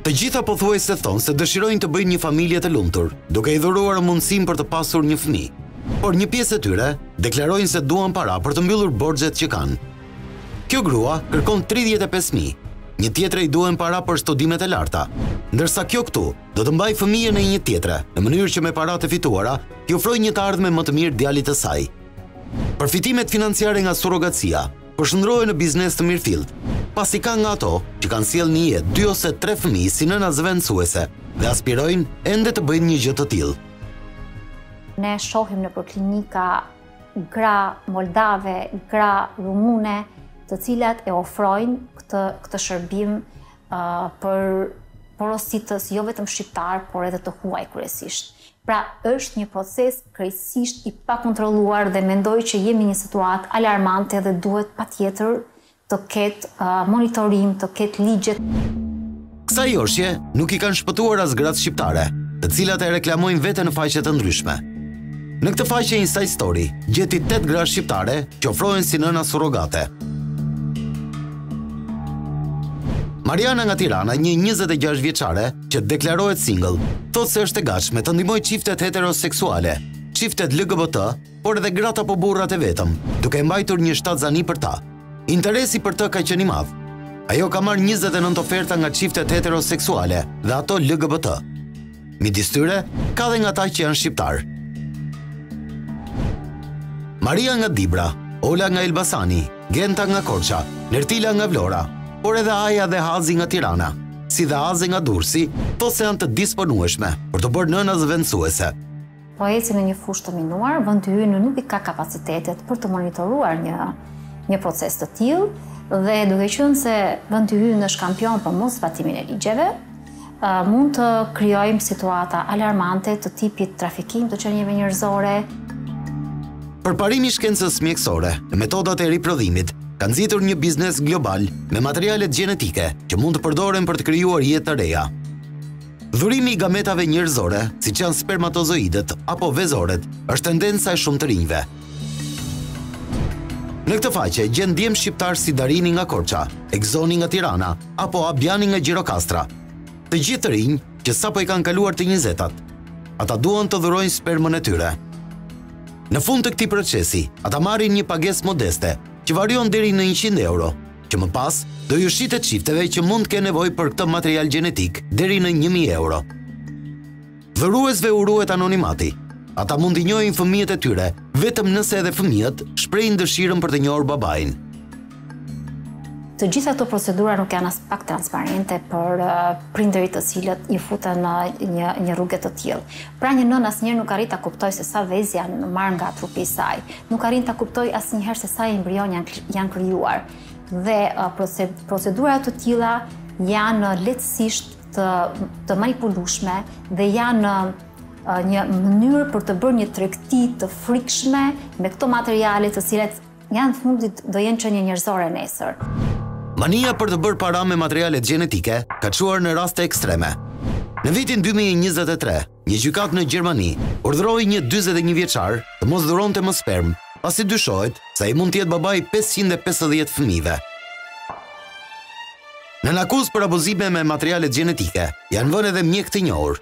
Të gjitha pothuajse thonë se dëshirojnë të bëjnë një familje të lumtur, duke i dhuruar mundësinë për të pasur një fëmijë. Por një pjesë e tyre deklarojnë se duan para për të mbyllur borxhet që kanë. Kjo grua kërkon 35.000, një tjetre i duhen para për studimet e larta, ndërsa kjo këtu do të mbajë fëmijën e një tjetre, në mënyrë që me paratë e fituara t'i ofrojë një të ardhme më të mirë djalit të saj. Përfitimet financiare nga surrogacia përshëndrohen në biznes të mirëfillt, pasi ka nga ato që kanë sjellë në jetë 2 ose 3 fëmijë si nëna zëvendësuese dhe aspirojnë ende të bëjnë një gjë të tillë. Ne shohim nëpër klinika gra moldave, gra rumune, të cilat e ofrojnë këtë shërbim për porositës jo vetëm shqiptar, por edhe të huaj kryesisht. Pra është një proces krejtësisht i pakontrolluar dhe mendoj që jemi në një situatë alarmante dhe duhet patjetër të ketë monitorim, të ketë ligje. Kësaj joshje nuk i kanë shpëtuar as gratë shqiptare, të cilat e reklamojnë vete në faqe të ndryshme. Në këtë faqe Insta Story gjeti 8 gra shqiptare që ofrohen si nëna surrogate. Mariana nga Tirana, një 26 vjeçare që deklarohet single, thotë se është e gatshme të ndihmojë çiftet heteroseksuale, çiftet LGBT, por edhe gratë apo burrat e vetëm, duke mbajtur një shtatzani për ta. Interesi për të ka qenë i madh. Ajo ka marrë 29 oferta nga çiftet heteroseksuale dhe ato LGBT. Midis tyre ka dhe nga ata që janë shqiptar. Maria nga Dibra, Ola nga Elbasani, Genta nga Korça, Nertila nga Vlora, por edhe Aja dhe Hazi nga Tirana, si dhe Azi nga Durrësi, thotë se janë të disponueshme për të bërë nëna zëvendësuese. Po eci në një fushë të minuar, vendi ynë nuk i ka kapacitetet për të monitoruar një proces të tillë dhe duke qenë se vendi ynë është kampion për mos zbatimin e ligjeve, mund të krijojmë situata alarmante të tipit trafikim të qenieve njerëzore. Përparimi i shkencës mjekësore në metodat e riprodhimit ka nxitur një biznes global me materialet gjenetike që mund të përdoren për të krijuar jetë të reja. Dhurimi i gametave njerëzore, siç janë spermatozoidet apo vezoret, është tendenca e shumë të rinjve. Në këtë faqe gjen djem shqiptar si Darini nga Korça, Egzoni nga Tirana apo Abjani nga Gjirokastra. Të gjithë të rinj që sapo i kanë kaluar të 20-tat. Ata duan të dhurojnë spermën e tyre. Në fund të këtij procesi, ata marrin një pagesë modeste që varion deri në 100 euro, që më pas do ju shitet çifteve që mund të kenë nevojë për këtë material gjenetik deri në 1000 euro. Dhuruesve uruhet anonimati. Ata mund t'i njohin fëmijët e tyre vetëm nëse edhe fëmijët shprehin dëshirën për të njohur babain. Të gjitha këto procedura nuk janë as pak transparente për prindërit të cilët i futen në një rrugë të tillë. Pra një nën asnjëherë nuk arrin ta kuptojë se sa vezë janë marrë nga trupi i saj. Nuk arrin ta kuptojë asnjëherë se sa embrion janë krijuar. Dhe procedura të tilla janë lehtësisht të manipulueshme dhe janë një mënyrë për të bërë një tregti të frikshme me këto materiale të cilat janë në fundit do jenë qenie njerëzore nesër. Mania për të bërë para me materialet gjenetike ka çuar në raste ekstreme. Në vitin 2023, një gjykat në Gjermani urdhëroi një 41 vjeçar të mos dhuronte më sperm, pasi dyshohet se ai mund të jetë babai 550 fëmijëve. Në akuzë për abuzime me materialet gjenetike janë vënë edhe mjek të njohur.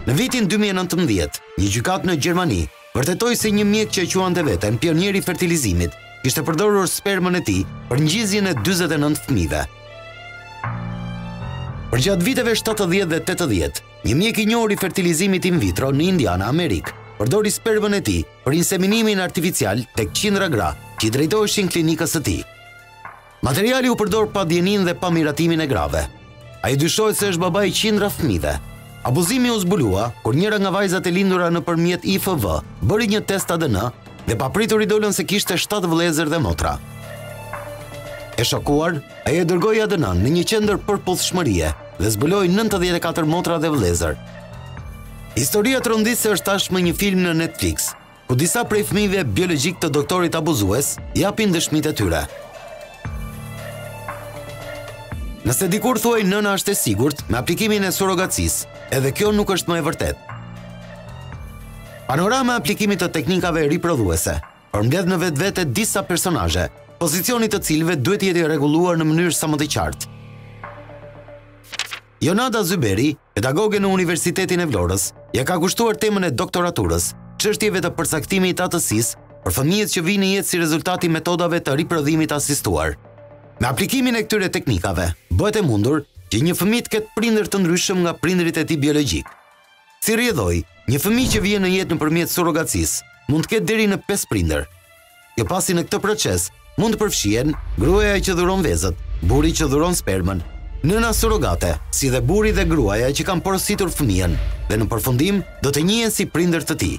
Në vitin 2019, një gjykat në Gjermani vërtetoi se një mjek që quante veten pionier i fertilizimit kishte përdorur spermën e tij për ngjizjen e 49 fëmijëve. Përgjatë viteve 70 dhe 80, një mjek i njohur i fertilizimit in vitro në Indiana, Amerikë, përdori spermën e tij për inseminimin artificial tek qindra gra që i drejtoheshin klinikës së tij. Materiali u përdor pa dijenin dhe pa miratimin e grave. Ai dyshohet se është babai i qindra fëmijëve. Abuzimi u zbulua kur njëra nga vajzat e lindura nëpërmjet IFV bëri një test ADN dhe papritur i dolën se kishte 7 vëllezër dhe motra. E shokuar, ai e dërgoi ADN-n në një qendër përputhshmërie dhe zbuloi 94 motra dhe vëllezër. Historia tronditëse është tashmë një film në Netflix, ku disa prej fëmijëve biologjik të doktorit abuzues japin dëshmitë e tyre. Nëse dikur thuaj nëna është e sigurt me aplikimin e surrogacisë, edhe kjo nuk është më e vërtet. Panorama e aplikimit të teknikave riprodhuese përmbledh në vetvete disa personazhe, pozicioni të cilëve duhet jetë i rregulluar në mënyrë sa më të qartë. Jonada Zyberi, pedagoge në Universitetin e Vlorës, ja ka kushtuar temën e doktoraturës çështjeve të përcaktimit të atësisë për fëmijët që vinë në jetë si rezultati i metodave të riprodhimit asistuar. Me aplikimin e këtyre teknikave, bëhet e mundur që një fëmijë të ketë prindër të ndryshëm nga prindërit e tij biologjik. Si rrjedhoi, një fëmijë që vjen në jetë nëpërmjet surrogacisë mund të ketë deri në 5 prindër. Kjo pasi në këtë proces mund të përfshihen gruaja që dhuron vezët, burri që dhuron spermën, nëna surrogate, si dhe burri dhe gruaja që kanë porositur fëmijën dhe në përfundim do të njihen si prindër të tij.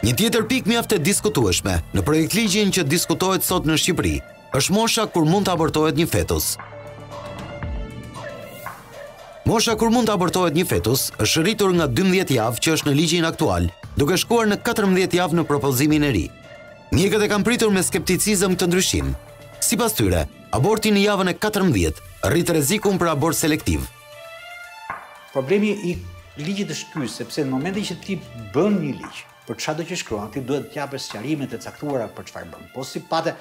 Një tjetër pikë mjaft e diskutueshme në projektligjin që diskutohet sot në Shqipëri është mosha kur mund të abortohet një fetus. Mosha kur mund të abortohet një fetus është rritur nga 12 javë që është në ligjin aktual, duke shkuar në 14 javë në propozimin e ri. Mjekët e kanë pritur me skepticizëm këtë ndryshim. Sipas tyre, aborti në javën e 14 rrit rrezikun për abort selektiv. Problemi i ligjit është ky, sepse në momentin që ti bën një ligj, për çfarëdo që shkruan, ti duhet të japësh sqarime të caktuara për çfarë bën.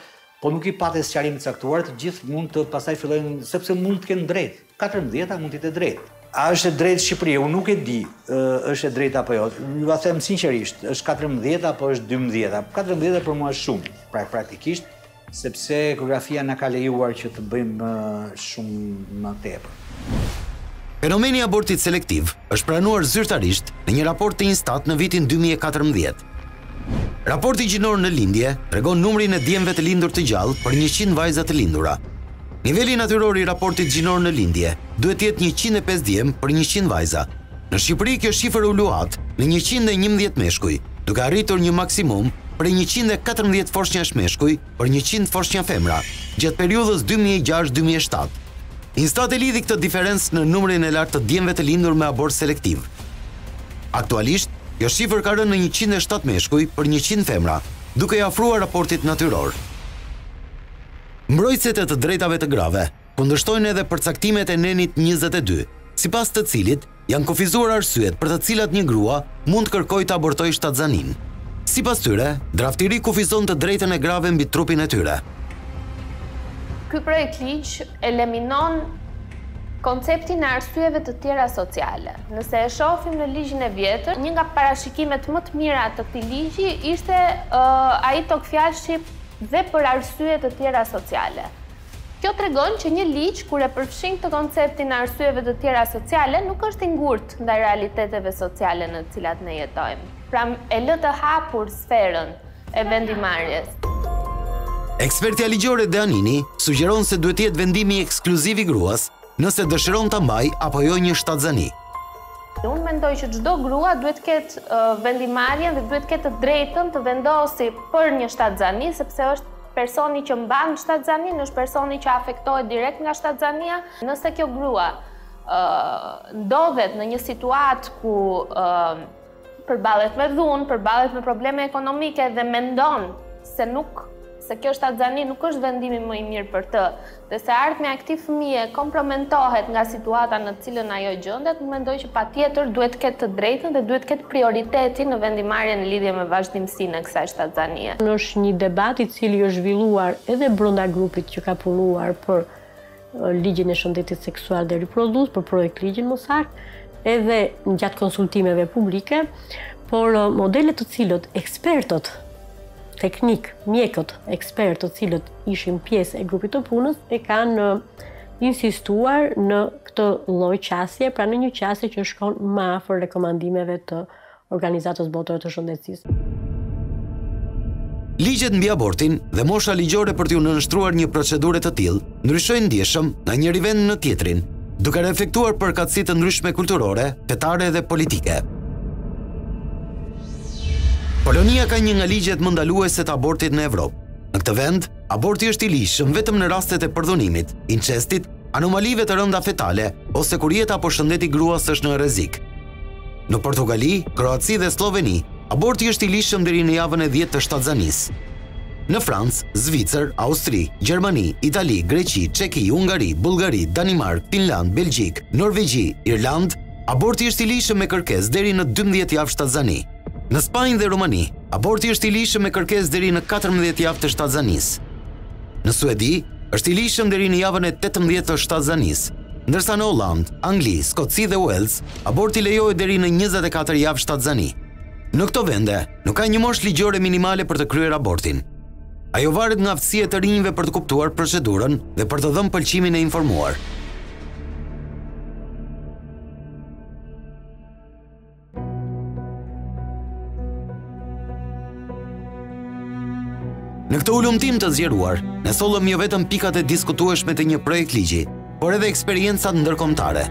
Po nuk i patë sqarime të caktuara, të gjithë mund të pastaj fillojnë sepse mund të kenë drejt. 14 mund të jetë drejt. A është e drejtë Shqipëria? Unë nuk e di, është e drejtë apo jo. Ju a them sinqerisht, është 14 apo është 12? 14 për mua është shumë, praktikisht, sepse ekografia na ka lejuar që të bëjmë shumë më tepër. Fenomeni i abortit selektiv është pranuar zyrtarisht në një raport të Instat në vitin 2014. Raporti gjinor në lindje tregon numrin e djemve të lindur të gjallë për 100 vajza të lindura. Niveli natyror i raportit gjinor në lindje duhet të jetë 105 djem për 100 vajza. Në Shqipëri kjo shifër u luat në 111 meshkuj, duke arritur një maksimum për 114 foshnjash meshkuj për 100 foshnja femra, gjatë periudhës 2006-2007. Instat e lidhi këtë diferencë në numrin e lartë të djemve të lindur me abort selektiv. Aktualisht, kjo shifër ka rënë në 107 meshkuj për 100 femra, duke i afruar raportit natyror. Mbrojtësit e të drejtave të grave kundërshtojnë edhe përcaktimet e nenit 22, sipas të cilit janë kufizuar arsyet për të cilat një grua mund të kërkojë të abortojë shtatzanin. Sipas tyre, draftiri kufizon të drejtën e grave mbi trupin e tyre. Ky projekt ligj eliminon konceptin e arsyeve të tjera sociale. Nëse e shohim në ligjin e vjetër, një nga parashikimet më të mira të këtij ligji ishte ai tokfjalëshi dhe për arsye të tjera sociale. Kjo tregon që një ligj kur e përfshin këtë konceptin e arsyeve të tjera sociale nuk është i ngurtë ndaj realiteteve sociale në të cilat ne jetojmë. Pra e lë të hapur sferën e vendimarrjes. Ekspertja ligjore Deanini sugjeron se duhet të jetë vendimi ekskluziv i gruas nëse dëshiron ta mbajë apo jo një shtatzani. Unë mendoj që çdo grua duhet të ketë vendimarrjen dhe duhet të ketë të drejtën të vendosi për një shtatzani, sepse është personi që mban shtatzanin, është personi që afektohet direkt nga shtatzania. Nëse kjo grua ndodhet në një situatë ku përballet me dhunë, përballet me probleme ekonomike dhe mendon se kjo shtatzani nuk është vendimi më i mirë për të, dhe se ardhmja e këtij fëmije kompromentohet nga situata në të cilën ajo gjendet, mendoj që patjetër duhet të ketë të drejtën dhe duhet të ketë prioriteti në vendimarrjen në lidhje me vazhdimsinë e kësaj shtatzanie. Është një debat i cili është zhvilluar edhe brenda grupit që ka punuar për ligjin e shëndetit seksual dhe riprodhues, për projekt ligjin më saktë, edhe gjatë konsultimeve publike, por modelet të cilët ekspertët teknik, mjekët, ekspertë të cilët ishin pjesë e grupit të punës e kanë insistuar në këtë lloj qasje, pra në një qasje që shkon më afër rekomandimeve të Organizatës Botërore të Shëndetësisë. Ligjet mbi abortin dhe mosha ligjore për t'u nënshtruar një procedurë të tillë ndryshojnë ndjeshëm nga njëri vend në tjetrin, duke efektuar përkatësi të ndryshme kulturore, fetare dhe politike. Polonia ka një nga ligjet më ndaluese të abortit në Evropë. Në këtë vend, aborti është i lishëm vetëm në rastet e përdhunimit, incestit, anomalive të rënda fetale ose kur jeta apo shëndeti gruas është në rrezik. Në Portugali, Kroaci dhe Sloveni, aborti është i lishëm deri në javën e 10 të shtatzanisë. Në Francë, Zvicër, Austri, Gjermani, Itali, Greqi, Çeki, Ungari, Bullgari, Danimark, Finland, Belgjik, Norvegji, Irland, aborti është i lishëm me kërkesë deri në 12 javë shtatzani. Në Spanjë dhe Rumani, aborti është i lishëm me kërkesë deri në 14 javë të shtatzanisë. Në Suedi, është i lishëm deri në javën e 18 të shtatzanisë, ndërsa në Holland, Angli, Skoci dhe Wales, aborti lejohet deri në 24 javë shtatzani. Në këto vende, nuk ka një moshë ligjore minimale për të kryer abortin. Ajo varet nga aftësia e të rinjve për të kuptuar procedurën dhe për të dhënë pëlqimin e informuar. Në këtë ulumtim të zgjeruar, ne sollëm jo vetëm pikat e diskutueshme të një projekt ligji, por edhe eksperiencat ndërkombëtare.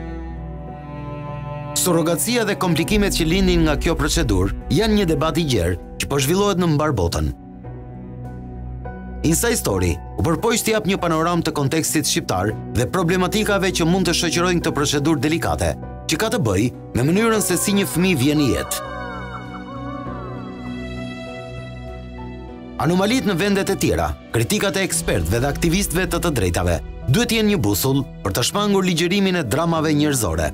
Surrogacia dhe komplikimet që lindin nga kjo procedurë janë një debat i gjerë që po zhvillohet në mbar botën. Inside Story u përpoq të jap një panoramë të kontekstit shqiptar dhe problematikave që mund të shoqërojnë këtë procedurë delikate, që ka të bëjë me mënyrën se si një fëmijë vjen në jetë. Anomalit në vendet e tjera, kritikat e ekspertëve dhe aktivistëve të drejtave, duhet të jenë një busull për të shmangur ligjërimin e dramave njerëzore.